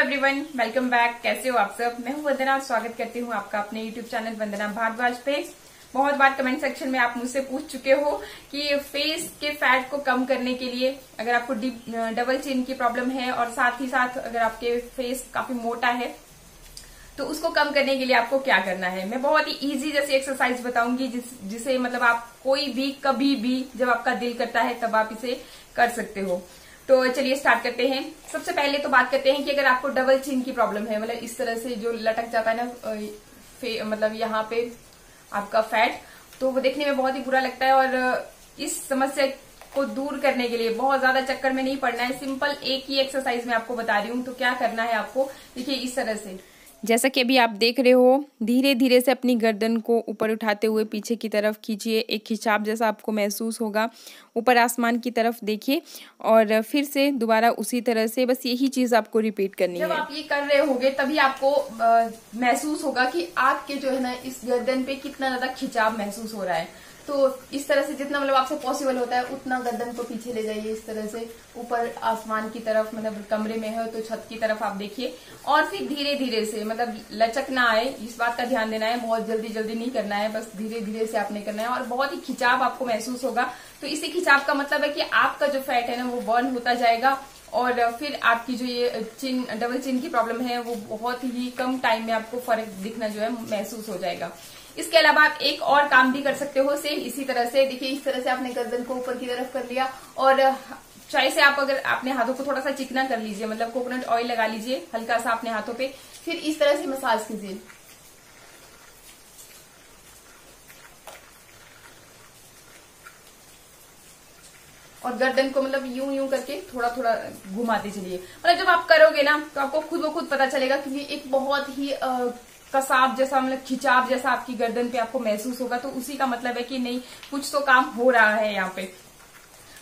Everyone, welcome back. कैसे हो आप सब? मैं हूं वंदना, स्वागत करती हूं आपका अपने यूट्यूब चैनल वंदना भारद्वाज पे। बहुत बार कमेंट सेक्शन में आप मुझसे पूछ चुके हो कि फेस के फैट को कम करने के लिए अगर आपको डबल चिन की प्रॉब्लम है और साथ ही साथ अगर आपके फेस काफी मोटा है तो उसको कम करने के लिए आपको क्या करना है। मैं बहुत ही इजी जैसी एक्सरसाइज बताऊंगी जिसे मतलब आप कोई भी कभी भी जब आपका दिल करता है तब आप इसे कर सकते हो। तो चलिए स्टार्ट करते हैं। सबसे पहले तो बात करते हैं कि अगर आपको डबल चिन की प्रॉब्लम है, मतलब इस तरह से जो लटक जाता है ना मतलब यहाँ पे आपका फैट, तो वो देखने में बहुत ही बुरा लगता है। और इस समस्या को दूर करने के लिए बहुत ज्यादा चक्कर में नहीं पड़ना है, सिंपल एक ही एक्सरसाइज में आपको बता रही हूँ। तो क्या करना है आपको, देखिए इस तरह से, जैसा कि अभी आप देख रहे हो, धीरे धीरे से अपनी गर्दन को ऊपर उठाते हुए पीछे की तरफ खींचिए। एक खिंचाव जैसा आपको महसूस होगा, ऊपर आसमान की तरफ देखिए और फिर से दोबारा उसी तरह से, बस यही चीज आपको रिपीट करनी है। जब आप ये कर रहे होगे तभी आपको महसूस होगा कि आपके जो है ना इस गर्दन पे कितना ज्यादा खिंचाव महसूस हो रहा है। तो इस तरह से जितना मतलब आपसे पॉसिबल होता है उतना गर्दन को पीछे ले जाइए, इस तरह से ऊपर आसमान की तरफ, मतलब कमरे में है तो छत की तरफ आप देखिए। और फिर धीरे धीरे से, मतलब लचक ना आए, इस बात का ध्यान देना है, बहुत जल्दी जल्दी नहीं करना है, बस धीरे धीरे से आपने करना है। और बहुत ही खिंचाव आपको महसूस होगा। तो इसी खिंचाव का मतलब है कि आपका जो फैट है ना वो बर्न होता जाएगा और फिर आपकी जो ये डबल चिन की प्रॉब्लम है वो बहुत ही कम टाइम में आपको फर्क दिखना जो है महसूस हो जाएगा। इसके अलावा आप एक और काम भी कर सकते हो सेम इसी तरह से। देखिए इस तरह से आपने गर्दन को ऊपर की तरफ कर लिया और चाय से आप अगर अपने हाथों को थोड़ा सा चिकना कर लीजिए, मतलब कोकोनट ऑयल लगा लीजिए हल्का सा अपने हाथों पे, फिर इस तरह से मसाज कीजिए। और गर्दन को मतलब यूं यूं करके थोड़ा थोड़ा घुमाते चलिए। मतलब जब आप करोगे ना तो आपको खुद ब खुद पता चलेगा, क्योंकि एक बहुत ही कसाव जैसा, मतलब खिंचाव जैसा आपकी गर्दन पे आपको महसूस होगा। तो उसी का मतलब है कि नहीं, कुछ तो काम हो रहा है यहाँ पे।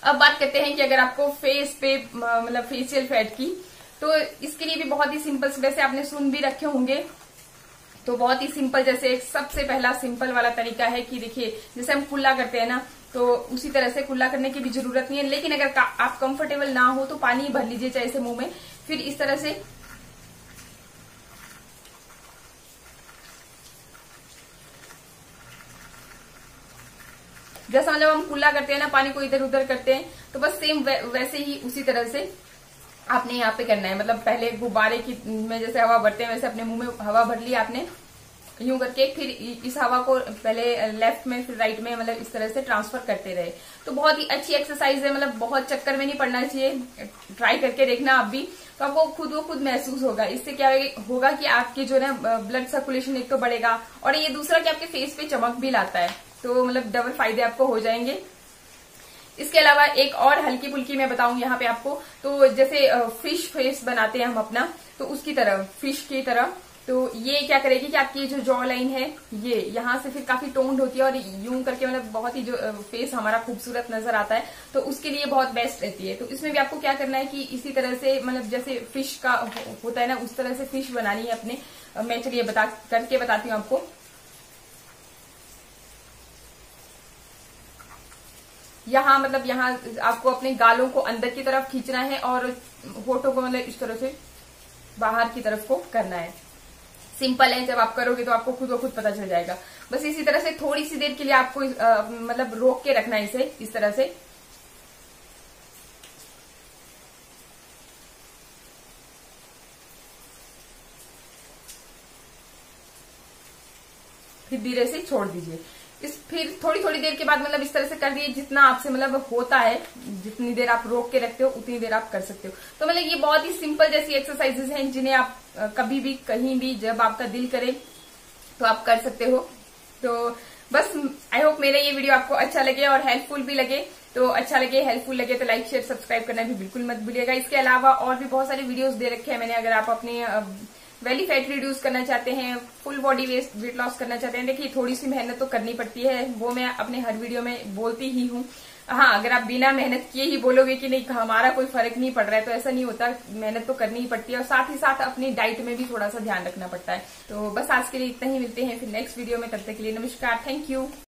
अब बात करते हैं कि अगर आपको फेस पे मतलब फेशियल फैट की, तो इसके लिए भी बहुत ही सिंपल, वैसे आपने सुन भी रखे होंगे, तो बहुत ही सिंपल, जैसे सबसे पहला सिंपल वाला तरीका है कि देखिए जैसे हम कुल्ला करते हैं ना, तो उसी तरह से कुल्ला करने की भी जरूरत नहीं है। लेकिन अगर आप कंफर्टेबल ना हो तो पानी भर लीजिए चाहे से मुंह में, फिर इस तरह से जैसा मतलब हम कुल्ला करते हैं ना, पानी को इधर उधर करते हैं, तो बस सेम वैसे ही उसी तरह से आपने यहाँ पे करना है। मतलब पहले गुब्बारे की में जैसे हवा भरते हैं वैसे अपने मुंह में हवा भर ली आपने यूं करके, फिर इस हवा को पहले लेफ्ट में फिर राइट में, मतलब इस तरह से ट्रांसफर करते रहे। तो बहुत ही अच्छी एक्सरसाइज है, मतलब बहुत चक्कर में नहीं पड़ना चाहिए, ट्राई करके देखना आप भी, तो आपको खुद व खुद महसूस होगा। इससे क्या होगा कि आपके जो है ब्लड सर्कुलेशन एक तो बढ़ेगा और ये दूसरा कि आपके फेस पे चमक भी लाता है, तो मतलब डबल फायदे आपको हो जाएंगे। इसके अलावा एक और हल्की फुल्की मैं बताऊं यहाँ पे आपको, तो जैसे फिश फेस बनाते हैं हम अपना, तो उसकी तरह, फिश की तरह, तो ये क्या करेगी कि आपकी जो जॉ लाइन है ये यहाँ से फिर काफी टोन्ड होती है और यूं करके मतलब बहुत ही जो फेस हमारा खूबसूरत नजर आता है, तो उसके लिए बहुत बेस्ट रहती है। तो इसमें भी आपको क्या करना है कि इसी तरह से, मतलब जैसे फिश का होता है ना उस तरह से फिश बनानी है अपने। मैं चलिए करके बताती हूँ आपको। यहाँ मतलब यहाँ आपको अपने गालों को अंदर की तरफ खींचना है और होठों को मतलब इस तरह से बाहर की तरफ को करना है। सिंपल है, जब आप करोगे तो आपको खुद ब खुद पता चल जाएगा। बस इसी तरह से थोड़ी सी देर के लिए आपको मतलब रोक के रखना है इसे, इस तरह से। फिर धीरे से छोड़ दीजिए। फिर थोड़ी थोड़ी देर के बाद मतलब इस तरह से कर दिए, जितना आपसे मतलब होता है, जितनी देर आप रोक के रखते हो उतनी देर आप कर सकते हो। तो मतलब ये बहुत ही सिंपल जैसी एक्सरसाइजेस हैं जिन्हें आप कभी भी कहीं भी जब आपका दिल करे तो आप कर सकते हो। तो बस आई होप मेरा ये वीडियो आपको अच्छा लगे और हेल्पफुल भी लगे। तो अच्छा लगे, हेल्पफुल लगे तो लाइक शेयर सब्सक्राइब करना भी बिल्कुल मत भूलिएगा। इसके अलावा और भी बहुत सारे वीडियोस दे रखे हैं मैंने, अगर आप अपने वेली फैट रिड्यूस करना चाहते हैं, फुल बॉडी वेट लॉस करना चाहते हैं, देखिए थोड़ी सी मेहनत तो करनी पड़ती है, वो मैं अपने हर वीडियो में बोलती ही हूँ। हाँ, अगर आप बिना मेहनत किए ही बोलोगे कि नहीं हमारा कोई फर्क नहीं पड़ रहा है, तो ऐसा नहीं होता, मेहनत तो करनी ही पड़ती है और साथ ही साथ अपनी डाइट में भी थोड़ा सा ध्यान रखना पड़ता है। तो बस आज के लिए इतना ही, मिलते हैं फिर नेक्स्ट वीडियो में, तब तक के लिए नमस्कार, थैंक यू।